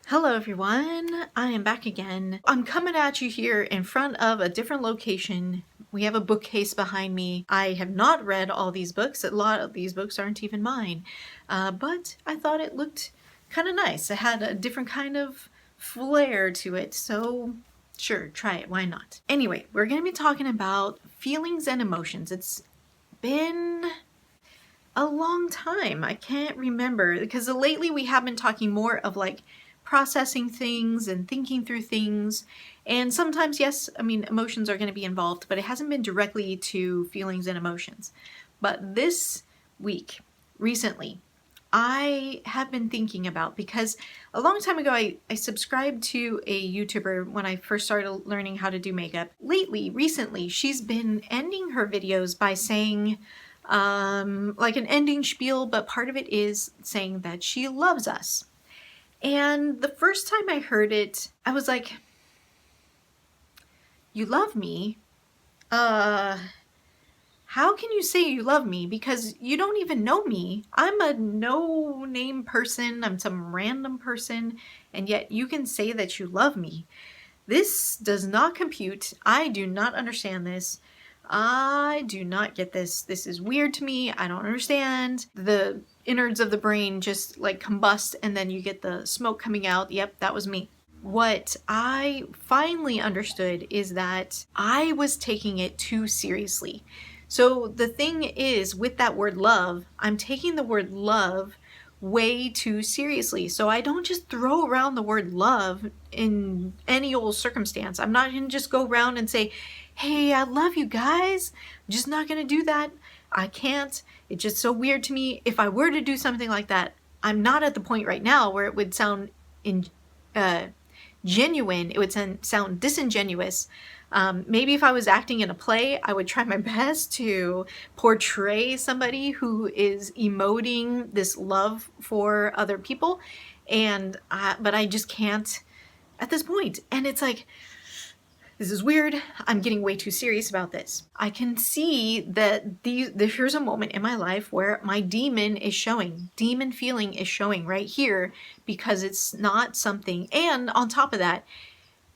Hello everyone, I am back again. I'm coming at you here in front of a different location. We have a bookcase behind me. I have not read all these books. A lot of these books aren't even mine. But I thought it looked kind of nice. It had a different kind of flair to it, so sure, try it, why not? Anyway, we're going to be talking about feelings and emotions. It's been a long time. I can't remember because lately we have been talking more of like processing things and thinking through things. And sometimes, yes, I mean, emotions are going to be involved, but it hasn't been directly to feelings and emotions. But this week, recently, I have been thinking about, because a long time ago I subscribed to a YouTuber when I first started learning how to do makeup. Recently, she's been ending her videos by saying like an ending spiel, but part of it is saying that she loves us. And the first time I heard it, I was like, you love me? How can you say you love me? Because you don't even know me. I'm a no-name person. I'm some random person. And yet you can say that you love me. This does not compute. I do not understand this. I do not get this. This is weird to me. I don't understand. The innards of the brain just like combust and then you get the smoke coming out. Yep, that was me. What I finally understood is that I was taking it too seriously. So the thing is, with that word love, I'm taking the word love way too seriously. So I don't just throw around the word love in any old circumstance. I'm not gonna just go around and say, hey, I love you guys. I'm just not gonna do that. I can't. It's just so weird to me. If I were to do something like that, I'm not at the point right now where it would sound genuine. It would sound disingenuous. Maybe if I was acting in a play, I would try my best to portray somebody who is emoting this love for other people, but I just can't at this point. And it's like, this is weird. I'm getting way too serious about this. I can see that here's a moment in my life where my demon is showing. Demon feeling is showing right here because it's not something. And on top of that,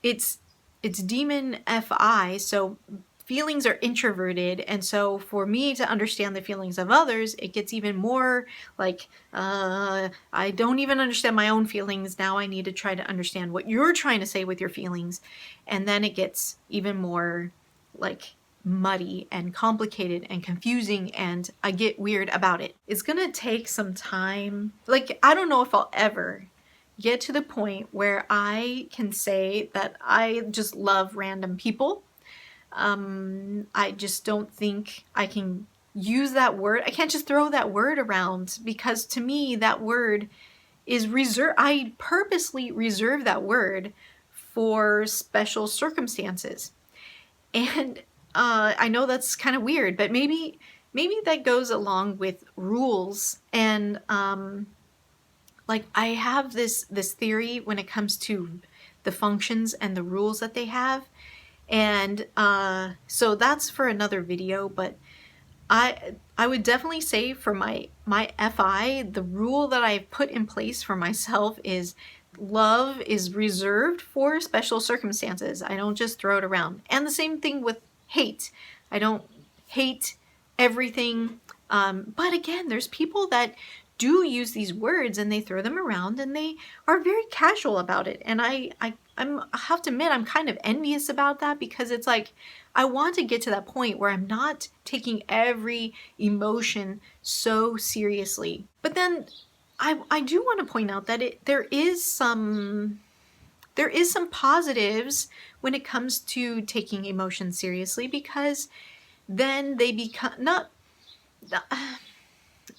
it's demon FI, so feelings are introverted, and so for me to understand the feelings of others, it gets even more like, I don't even understand my own feelings. Now I need to try to understand what you're trying to say with your feelings. And then it gets even more like muddy and complicated and confusing, and I get weird about it. It's gonna take some time. Like, I don't know if I'll ever get to the point where I can say that I just love random people. I just don't think I can use that word. I can't just throw that word around, because to me that word is reserved. I purposely reserve that word for special circumstances. And I know that's kind of weird, but maybe that goes along with rules. And like, I have this theory when it comes to the functions and the rules that they have. And so that's for another video, but I would definitely say for my FI, the rule that I've put in place for myself is love is reserved for special circumstances. I don't just throw it around. And the same thing with hate. I don't hate everything. But again, there's people that do use these words and they throw them around and they are very casual about it. And I have to admit, I'm kind of envious about that, because it's like, I want to get to that point where I'm not taking every emotion so seriously. But then I do want to point out that there is some positives when it comes to taking emotions seriously, because then they become not,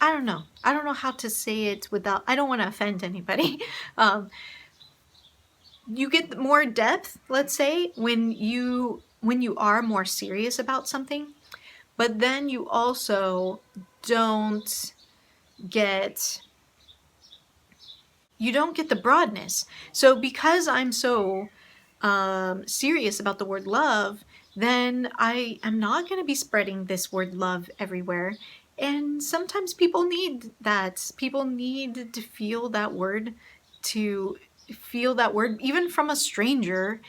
I don't know how to say it without, I don't want to offend anybody. You get more depth, let's say, when you are more serious about something, but then you also don't get the broadness. So because I'm so serious about the word love, then I am not going to be spreading this word love everywhere. And sometimes people need that. People need to feel that word to feel that word, even from a stranger,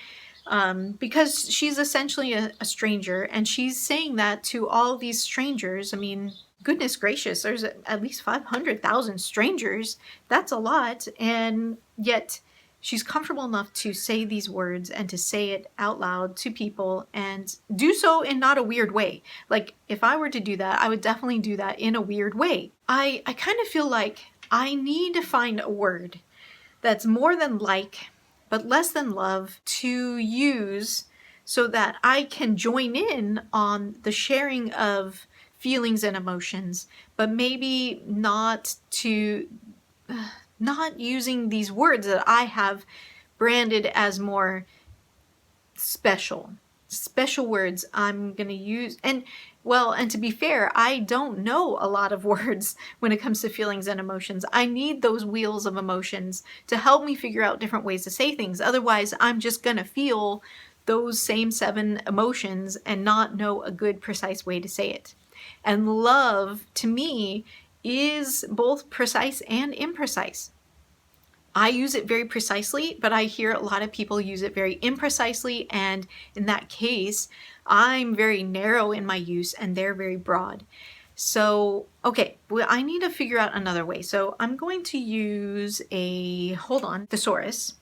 because she's essentially a stranger, and she's saying that to all these strangers. I mean, goodness gracious, there's at least 500,000 strangers. That's a lot. And yet she's comfortable enough to say these words and to say it out loud to people, and do so in not a weird way. Like, if I were to do that, I would definitely do that in a weird way. I kind of feel like I need to find a word that's more than like, but less than love, to use so that I can join in on the sharing of feelings and emotions, but maybe not using these words that I have branded as more special words I'm going to use. And to be fair, I don't know a lot of words when it comes to feelings and emotions. I need those wheels of emotions to help me figure out different ways to say things. Otherwise, I'm just going to feel those same 7 emotions and not know a good, precise way to say it. And love, to me, is both precise and imprecise. I use it very precisely, but I hear a lot of people use it very imprecisely, and in that case, I'm very narrow in my use and they're very broad. So, okay, well, I need to figure out another way. So I'm going to use Thesaurus,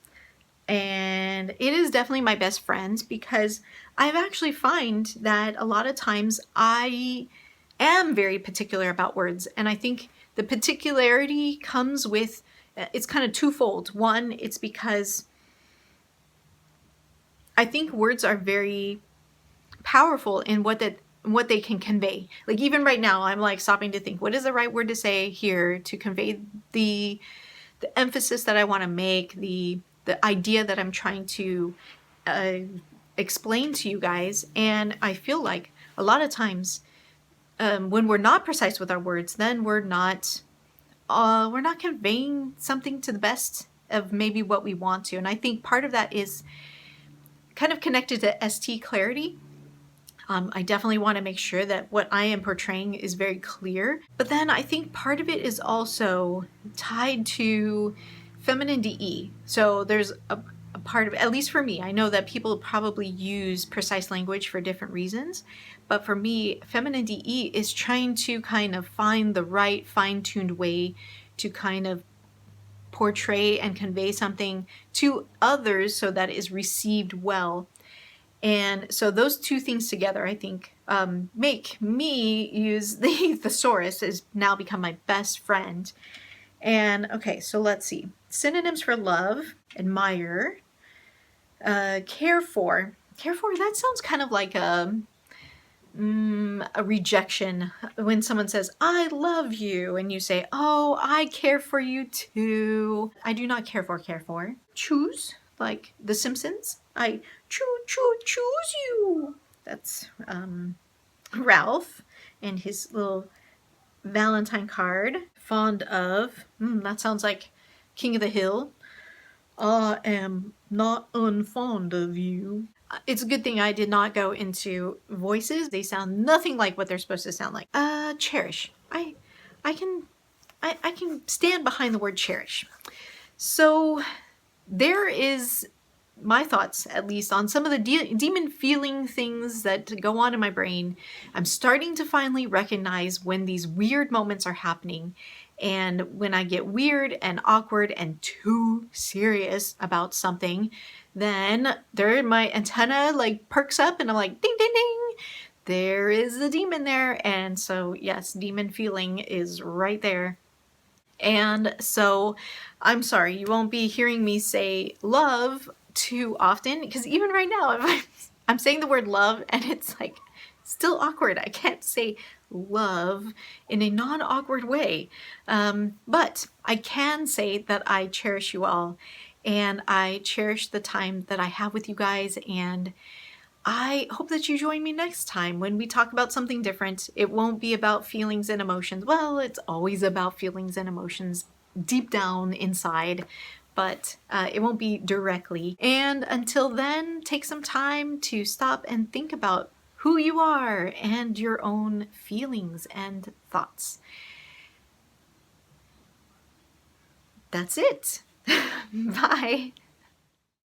and it is definitely my best friend, because I've actually find that a lot of times I am very particular about words, and I think the particularity comes with, it's kind of twofold. One, it's because I think words are very powerful in what they can convey. Like, even right now, I'm like stopping to think, what is the right word to say here to convey the emphasis that I want to make, the idea that I'm trying to explain to you guys. And I feel like a lot of times when we're not precise with our words, then we're not conveying something to the best of maybe what we want to. And I think part of that is kind of connected to ST clarity. I definitely want to make sure that what I am portraying is very clear. But then I think part of it is also tied to feminine DE. So there's a part of, at least for me, I know that people probably use precise language for different reasons, but for me, feminine DE is trying to kind of find the right fine-tuned way to kind of portray and convey something to others so that it is received well. And so those two things together, I think, make me use the thesaurus. Has now become my best friend. And okay, so let's see. Synonyms for love: admire, care for. Care for, that sounds kind of like a rejection. When someone says, I love you, and you say, oh, I care for you too. I do not care for. Choose, like The Simpsons. I choose you. That's Ralph and his little Valentine card. Fond of, that sounds like King of the Hill. I am not unfond of you. It's a good thing I did not go into voices. They sound nothing like what they're supposed to sound like. Cherish. I can stand behind the word cherish. So there is my thoughts, at least, on some of the demon feeling things that go on in my brain. I'm starting to finally recognize when these weird moments are happening, and when I get weird and awkward and too serious about something, then my antenna like perks up and I'm like, ding, ding, ding. There is the demon there. And so, yes, demon feeling is right there. And so I'm sorry, you won't be hearing me say love too often, because even right now, I'm saying the word love and it's like still awkward. I can't say love in a non-awkward way. But I can say that I cherish you all, and I cherish the time that I have with you guys, and I hope that you join me next time when we talk about something different. It won't be about feelings and emotions. Well, it's always about feelings and emotions deep down inside, but it won't be directly. And until then, take some time to stop and think about who you are and your own feelings and thoughts. That's it. Bye.